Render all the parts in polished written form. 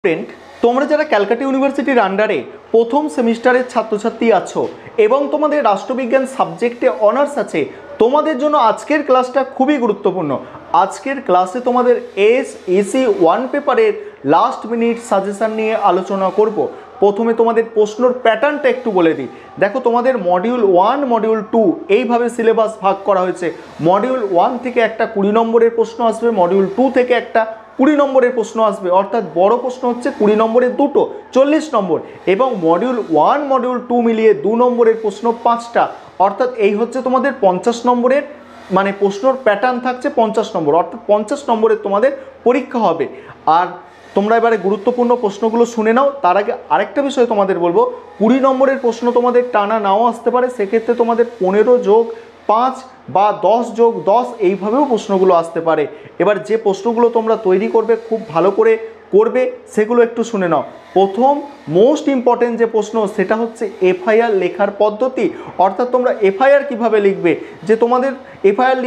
Student, তোমরা যারা ক্যালকাটা ইউনিভার্সিটির আন্ডারে প্রথম সেমিস্টারের ছাত্রছাত্রী আছো এবং তোমাদের রাষ্ট্রবিজ্ঞান সাবজেক্টে অনার্স আছে, তোমাদের জন্য আজকের ক্লাসটা খুবই গুরুত্বপূর্ণ। আজকের ক্লাসে তোমাদের এসইসি 1 পেপারের লাস্ট মিনিট সাজেশন নিয়ে আলোচনা করব। প্রথমে তোমাদের প্রশ্নর প্যাটার্নটা একটু বলে দিই। দেখো, তোমাদের মডিউল 1 মডিউল 2 এইভাবে সিলেবাস ভাগ করা হয়েছে। মডিউল 1 থেকে একটা 20 নম্বরের প্রশ্ন আসবে, মডিউল 2 থেকে একটা 20 নম্বরের প্রশ্ন আসবে, অর্থাৎ বড় প্রশ্ন হচ্ছে 20 নম্বরের দুটো 40 নম্বর, এবং মডিউল 1 মডিউল 2 মিলিয়ে 2 নম্বরের প্রশ্ন 5টা, অর্থাৎ এই হচ্ছে তোমাদের 50 নম্বরের, মানে প্রশ্নর প্যাটার্ন থাকছে 50 নম্বর, অর্থাৎ 50 নম্বরের তোমাদের পরীক্ষা হবে। আর তোমরা এবারে গুরুত্বপূর্ণ প্রশ্নগুলো শুনে নাও। তার আগে আরেকটা বিষয় তোমাদের বলবো, 20 নম্বরের প্রশ্ন তোমাদের টানা নাও আসতে পারে, সেক্ষেত্রে তোমাদের 15+5 বা 10+10 এইভাবেও প্রশ্নগুলো আসতে পারে। এবার যে প্রশ্নগুলো তোমরা তৈরি করবে খুব ভালো করে করবে, সেগুলো একটু শুনে নাও। প্রথম মোস্ট ইম্পর্টেন্ট যে প্রশ্ন সেটা হচ্ছে এফআইআর লেখার পদ্ধতি, অর্থাৎ তোমরা এফআইআর কিভাবে লিখবে। যে তোমাদের এফআইআর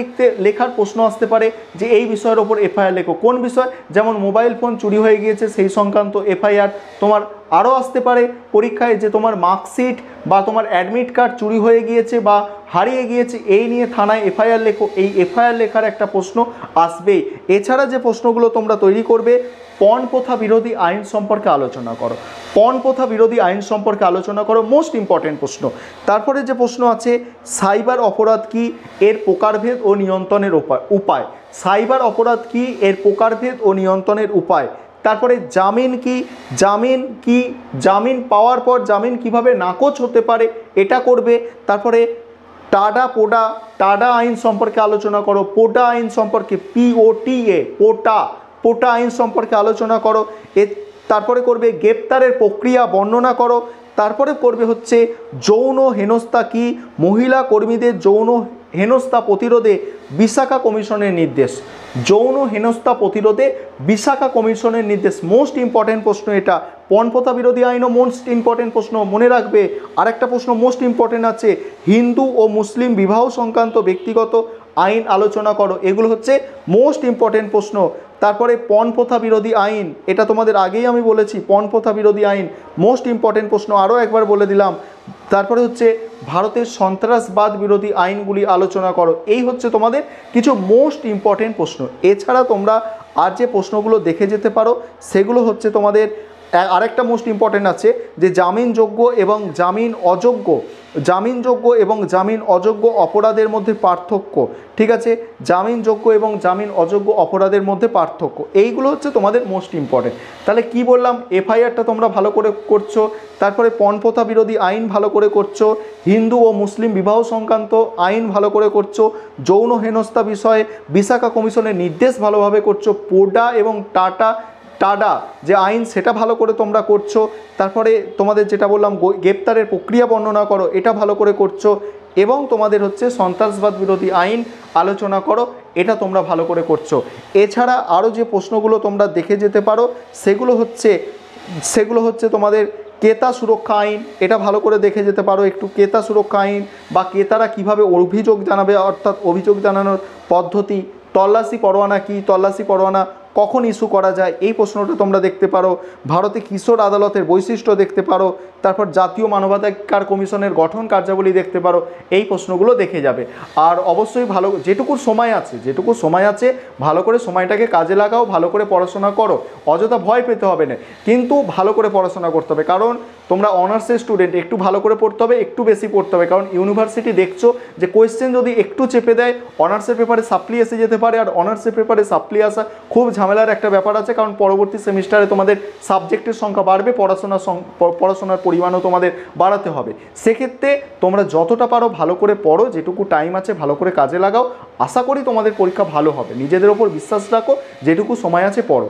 লেখার প্রশ্ন আসতে পারে যে এই বিষয়ের ওপর এফআইআর লেখো। কোন বিষয়? যেমন মোবাইল ফোন চুরি হয়ে গিয়েছে সেই সংক্রান্ত এফআইআর। তোমার আরও আসতে পারে পরীক্ষায় যে তোমার মার্কশিট বা তোমার অ্যাডমিট কার্ড চুরি হয়ে গিয়েছে বা হারিয়ে গিয়েছে, এই নিয়ে থানায় এফআইআর লেখো। এই এফআইআর লেখার একটা প্রশ্ন আসবেই। এছাড়া যে প্রশ্নগুলো তোমরা তৈরি করবে, পণ প্রথা বিরোধী আইন সম্পর্কে আলোচনা করো। পণ প্রথা বিরোধী আইন সম্পর্কে আলোচনা করো, মোস্ট ইম্পর্টেন্ট প্রশ্ন। তারপরে যে প্রশ্ন আছে, সাইবার অপরাধ কি, এর প্রকারভেদ ও নিয়ন্ত্রণের উপায়। সাইবার অপরাধ কি, এর প্রকারভেদ ও নিয়ন্ত্রণের উপায়। তারপরে জামিন কি, জামিন পাওয়ার পর জামিন কিভাবে নাকচ হতে পারে, এটা করবে। তারপরে টাডা আইন সম্পর্কে আলোচনা করো। পোটা আইন সম্পর্কে, POTA, পোটা আইন সম্পর্কে আলোচনা করো। তারপরে করবে গ্রেপ্তারের প্রক্রিয়া বর্ণনা করো। তারপরে করবে হচ্ছে যৌন হেনস্থা কি, মহিলা কর্মীদের যৌন হেনস্থা প্রতিরোধে বিশাখা কমিশনের নির্দেশ। যৌন হেনস্থা প্রতিরোধে বিশাখা কমিশনের নির্দেশ, মোস্ট ইম্পর্টেন্ট প্রশ্ন এটা। পণ প্রথা বিরোধী আইনও মোস্ট ইম্পর্টেন্ট প্রশ্ন, মনে রাখবে। আরেকটা প্রশ্ন মোস্ট ইম্পর্টেন্ট আছে, হিন্দু ও মুসলিম বিবাহ সংক্রান্ত ব্যক্তিগত আইন আলোচনা করো। এগুলো হচ্ছে মোস্ট ইম্পর্টেন্ট প্রশ্ন। তারপরে পণ প্রথা বিরোধী আইন, এটা তোমাদের আগেই আমি বলেছি, পণ প্রথা বিরোধী আইন মোস্ট ইম্পর্টেন্ট প্রশ্ন, আরও একবার বলে দিলাম। তারপরে হচ্ছে ভারতের সন্ত্রাসবাদ বিরোধী আইনগুলি আলোচনা করো। এই হচ্ছে তোমাদের কিছু মোস্ট ইম্পর্টেন্ট প্রশ্ন। এছাড়া তোমরা আর যে প্রশ্নগুলো দেখে যেতে পারো সেগুলো হচ্ছে তোমাদের আরেকটা মোস্ট ইম্পর্টেন্ট আছে যে জামিনযোগ্য এবং জামিন অযোগ্য অপরাধের মধ্যে পার্থক্য। ঠিক আছে, জামিনযোগ্য এবং জামিন অযোগ্য অপরাধের মধ্যে পার্থক্য, এইগুলো হচ্ছে তোমাদের মোস্ট ইম্পর্টেন্ট। তাহলে কি বললাম, এফআইআরটা তোমরা ভালো করে করছো, তারপরে পণ প্রথা বিরোধী আইন ভালো করে করছো, হিন্দু ও মুসলিম বিবাহ সংক্রান্ত আইন ভালো করে করছো, যৌন হেনস্থা বিষয়ে বিশাখা কমিশনের নির্দেশ ভালোভাবে করছো, পোডা এবং টাডা যে আইন সেটা ভালো করে তোমরা করছো। তারপরে তোমাদের যেটা বললাম গ্রেপ্তারের প্রক্রিয়া বর্ণনা করো, এটা ভালো করে করছো। এবং তোমাদের হচ্ছে সন্ত্রাসবাদ বিরোধী আইন আলোচনা করো, এটা তোমরা ভালো করে করছো। এছাড়া আরও যে প্রশ্নগুলো তোমরা দেখে যেতে পারো সেগুলো হচ্ছে তোমাদের ক্রেতা সুরক্ষা আইন, এটা ভালো করে দেখে যেতে পারো একটু। ক্রেতা সুরক্ষা আইন বা ক্রেতারা কিভাবে অভিযোগ জানাবে, অর্থাৎ অভিযোগ জানানোর পদ্ধতি। তল্লাশি পরোয়ানা কি, তল্লাশি পরোয়ানা কখন ইস্যু করা যায়, এই প্রশ্নটা তোমরা দেখতে পারো। ভারতে কিশোর আদালতের বৈশিষ্ট্য দেখতে পারো। তারপর জাতীয় মানবাধিকার কমিশনের গঠন কার্যাবলী দেখতে পারো। এই প্রশ্নগুলো দেখে যাবে। আর অবশ্যই ভালো যেটুকু সময় আছে ভালো করে সময়টাকে কাজে লাগাও, ভালো করে পড়াশোনা করো। অযথা ভয় পেতে হবে না, কিন্তু ভালো করে পড়াশোনা করতে হবে। কারণ তোমরা অনার্সের স্টুডেন্ট, একটু ভালো করে পড়তে হবে, একটু বেশি পড়তে হবে। কারণ ইউনিভার্সিটি দেখছো যে কোয়েশ্চেন যদি একটু চেপে দেয়, অনার্সের পেপারে সাপ্লি এসে যেতে পারে। আর অনার্সের পেপারে সাপ্লি আসা খুব ঝামেলার একটা ব্যাপার আছে, কারণ পরবর্তী সেমিস্টারে তোমাদের সাবজেক্টের সংখ্যা বাড়বে, পড়াশোনার পরিমাণও তোমাদের বাড়াতে হবে। সেক্ষেত্রে তোমরা যতটা পারো ভালো করে পড়ো, যেটুকু টাইম আছে ভালো করে কাজে লাগাও। আশা করি তোমাদের পরীক্ষা ভালো হবে, নিজেদের ওপর বিশ্বাস রাখো, যেটুকু সময় আছে পড়ো।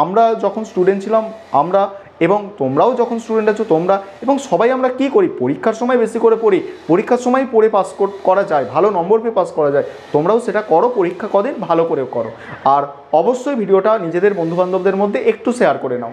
আমরা যখন স্টুডেন্ট ছিলাম, এবং তোমরাও যখন স্টুডেন্ট আছো তোমরা এবং সবাই আমরা কি করি, পরীক্ষার সময় বেশি করে পড়ি, পরীক্ষার সময় পড়ে পাস করা যায়, ভালো নম্বর পেয়ে পাস করা যায়। তোমরাও সেটা করো, পরীক্ষা কদিন ভালো করে করো। আর অবশ্যই ভিডিওটা নিজেদের বন্ধুবান্ধবদের মধ্যে একটু শেয়ার করে নাও।